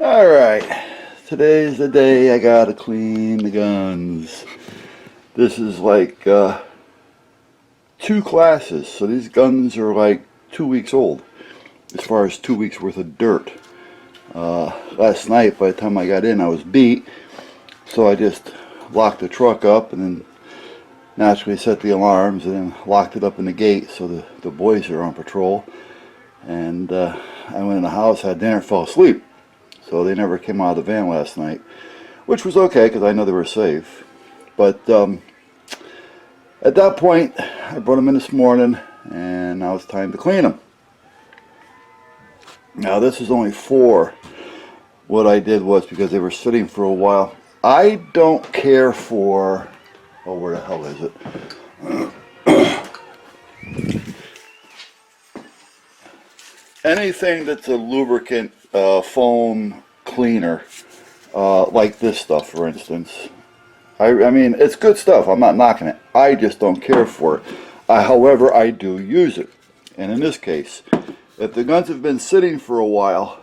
Alright, today's the day I gotta clean the guns. This is like 2 classes, so these guns are like 2 weeks old as far as 2 weeks worth of dirt. Last night, by the time I got in, I was beat, so I just locked the truck up and then naturally set the alarms and then locked it up in the gate so the boys are on patrol. And I went in the house, had dinner, fell asleep. So they never came out of the van last night, which was okay because I know they were safe. But at that point, I brought them in this morning, and now it's time to clean them. Now this is only 4. What I did was because they were sitting for a while. I don't care for, oh, where the hell is it? Anything that's a lubricant foam cleaner, like this stuff, for instance. I mean, it's good stuff. I'm not knocking it. I just don't care for it. However, I do use it. And in this case, if the guns have been sitting for a while,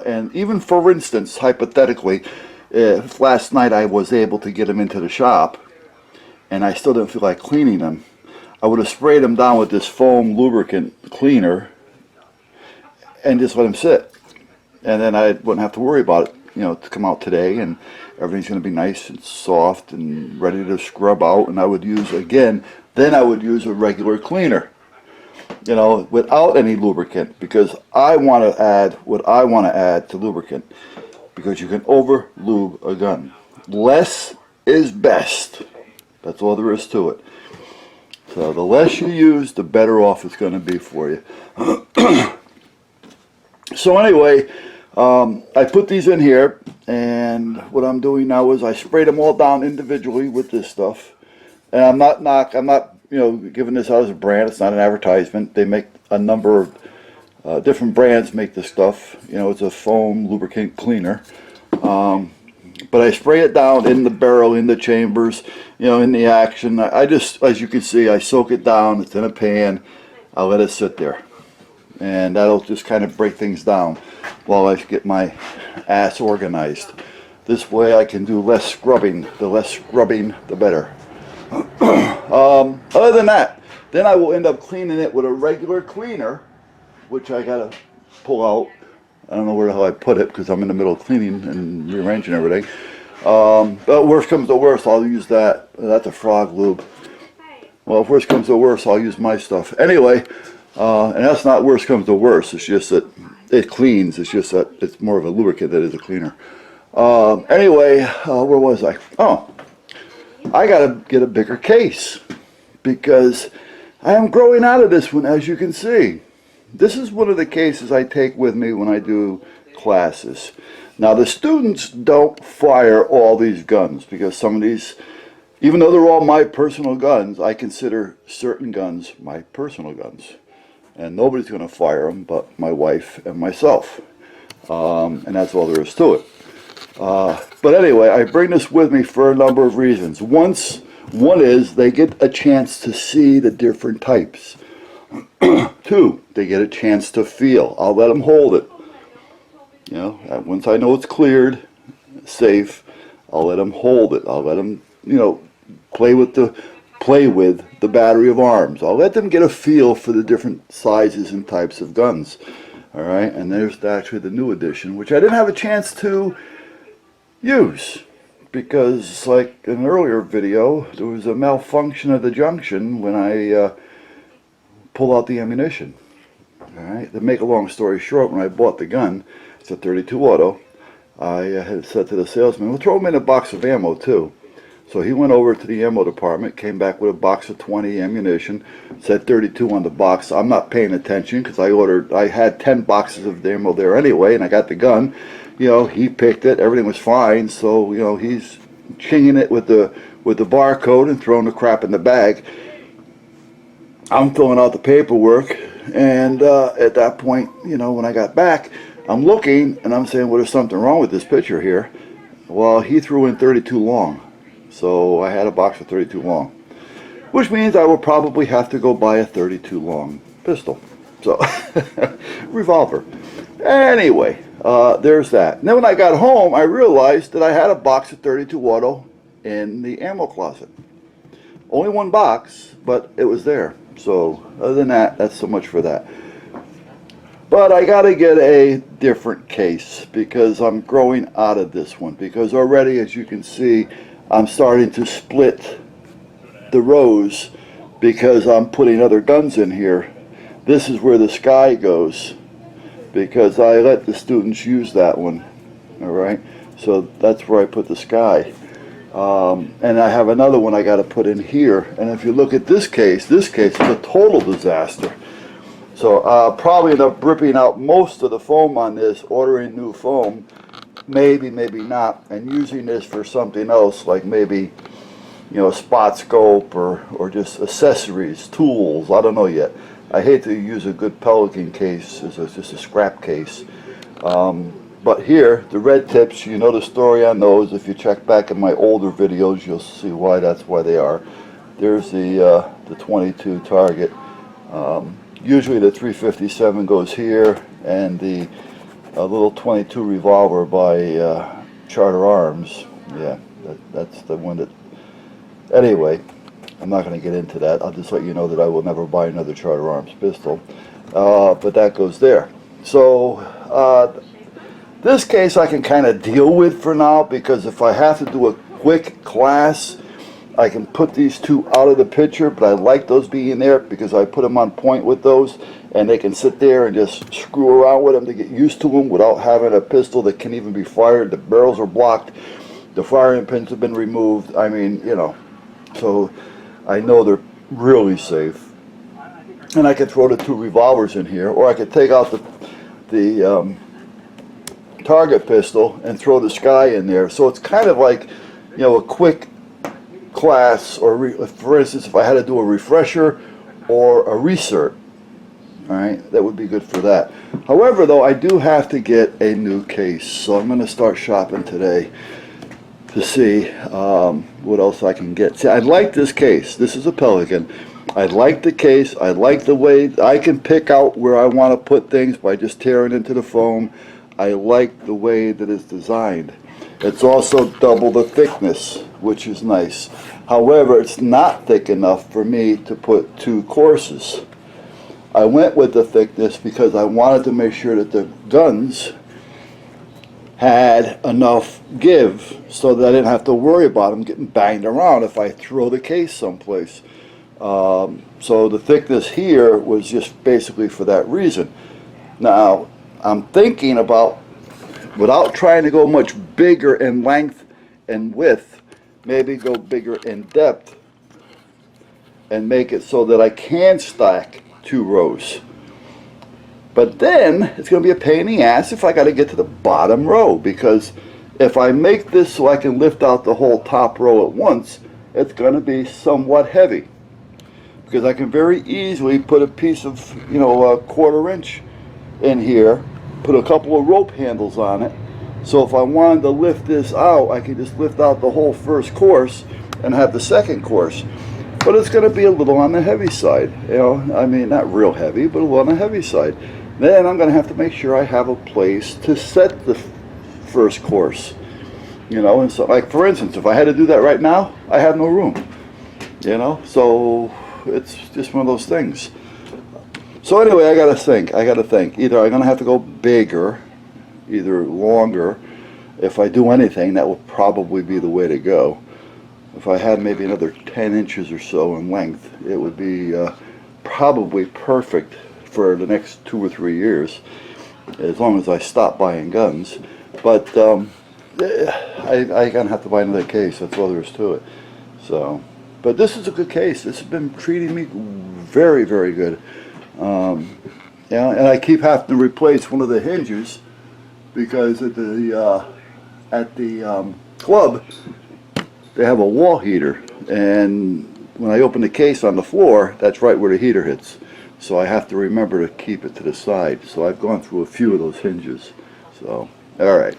and even for instance, hypothetically, if last night I was able to get them into the shop, and I still didn't feel like cleaning them, I would have sprayed them down with this foam lubricant cleaner and just let them sit, and then I wouldn't have to worry about it, you know, to come out today, and everything's going to be nice and soft and ready to scrub out. And I would use, again, then I would use a regular cleaner, you know, without any lubricant, because I want to add what I want to add to lubricant, because you can over lube a gun. Less is best. That's all there is to it. So the less you use, the better off it's going to be for you. So anyway, I put these in here, and what I'm doing now is I sprayed them all down individually with this stuff. And I'm not you know, giving this out as a brand. It's not an advertisement. They make a number of different brands make this stuff. You know, it's a foam lubricant cleaner. But I spray it down in the barrel, in the chambers, you know, in the action. I just, as you can see, I soak it down. It's in a pan. I'll let it sit there. And that'll just kind of break things down while I get my ass organized. This way I can do less scrubbing. The less scrubbing, the better. Other than that, then I will end up cleaning it with a regular cleaner, which I gotta pull out. I don't know where the hell I put it because I'm in the middle of cleaning and rearranging everything. But worst comes to worst, I'll use that. That's a frog lube. Well, if worst comes to worst, I'll use my stuff. Anyway, and that's not worst comes to worst. It's just that it cleans. It's just that it's more of a lubricant than it is a cleaner. Anyway, where was I? Oh, I got to get a bigger case because I am growing out of this one, as you can see. This is one of the cases I take with me when I do classes. Now, the students don't fire all these guns because some of these, even though they're all my personal guns, I consider certain guns my personal guns. And nobody's going to fire them but my wife and myself. And that's all there is to it. But anyway, I bring this with me for a number of reasons. One is they get a chance to see the different types. 2, they get a chance to feel. I'll let them hold it. You know, once I know it's cleared, safe, I'll let them hold it. I'll let them, you know, play with the battery of arms. I'll let them get a feel for the different sizes and types of guns. All right, and there's actually the new edition, which I didn't have a chance to use because, like in an earlier video, there was a malfunction of the junction when I pulled out the ammunition. All right, to make a long story short, when I bought the gun, it's a 32 auto, I had said to the salesman, we'll throw him in a box of ammo too. So he went over to the ammo department, came back with a box of 20 ammunition, said 32 on the box. I'm not paying attention because I had 10 boxes of ammo there anyway, and I got the gun. You know, he picked it, everything was fine, so, you know, he's chinging it with the barcode and throwing the crap in the bag. I'm filling out the paperwork, and at that point, you know, when I got back, I'm looking, and I'm saying, well, there's something wrong with this picture here. Well, he threw in 32 long. So I had a box of 32 long, which means I will probably have to go buy a 32 long pistol. So, revolver. Anyway, there's that. And then when I got home, I realized that I had a box of 32 auto in the ammo closet. Only one box, but it was there. So other than that, that's so much for that. But I got to get a different case because I'm growing out of this one. Because already, as you can see, I'm starting to split the rows because I'm putting other guns in here. This is where the Sky goes because I let the students use that one. All right, so that's where I put the Sky. And I have another one I got to put in here. And if you look at this case is a total disaster. So I'll probably end up ripping out most of the foam on this, ordering new foam, maybe, maybe not, and using this for something else, like maybe, you know, a spot scope or just accessories, tools, I don't know yet. I hate to use a good Pelican case as just a scrap case. But here, the red tips, you know the story on those. If you check back in my older videos, you'll see why that's why they are. There's the 22 target. Usually the 357 goes here, and the little 22 revolver by Charter Arms. Yeah, that's the one that... Anyway, I'm not going to get into that. I'll just let you know that I will never buy another Charter Arms pistol. But that goes there. So this case I can kind of deal with for now, because if I have to do a quick class, I can put these two out of the picture, but I like those being there because I put them on point with those, and they can sit there and just screw around with them to get used to them without having a pistol that can even be fired. The barrels are blocked, the firing pins have been removed. I mean, you know, so I know they're really safe. And I could throw the two revolvers in here, or I could take out the target pistol and throw the Sky in there. So it's kind of like, you know, a quick class, or for instance, if I had to do a refresher or a recert, all right, that would be good for that. However, though, I do have to get a new case, so I'm going to start shopping today to see what else I can get. See, I like this case. This is a Pelican. I like the case. I like the way I can pick out where I want to put things by just tearing into the foam. I like the way that it's designed. It's also double the thickness, which is nice. However, it's not thick enough for me to put two courses. I went with the thickness because I wanted to make sure that the guns had enough give so that I didn't have to worry about them getting banged around if I throw the case someplace. So the thickness here was just basically for that reason. Now, I'm thinking about, without trying to go much bigger in length and width, maybe go bigger in depth and make it so that I can stack two rows. But then it's going to be a pain in the ass if I got to get to the bottom row, because if I make this so I can lift out the whole top row at once, it's going to be somewhat heavy, because I can very easily put a piece of, you know, a 1/4 inch in here, put a couple of rope handles on it, so if I wanted to lift this out, I could just lift out the whole first course and have the second course. But it's going to be a little on the heavy side, you know, I mean, not real heavy, but a little on the heavy side. Then I'm going to have to make sure I have a place to set the first course, you know. And so, like, for instance, if I had to do that right now, I have no room, you know, so it's just one of those things. So anyway, I got to think. Either I'm going to have to go bigger, either longer. If I do anything, that will probably be the way to go. If I had maybe another 10 inches or so in length, it would be probably perfect for the next 2 or 3 years, as long as I stop buying guns. But I'm going to have to buy another case. That's all there is to it. So, but this is a good case. This has been treating me very, very good. Yeah, and I keep having to replace one of the hinges because at the club they have a wall heater, and when I open the case on the floor, that's right where the heater hits. So I have to remember to keep it to the side. So I've gone through a few of those hinges. So, all right.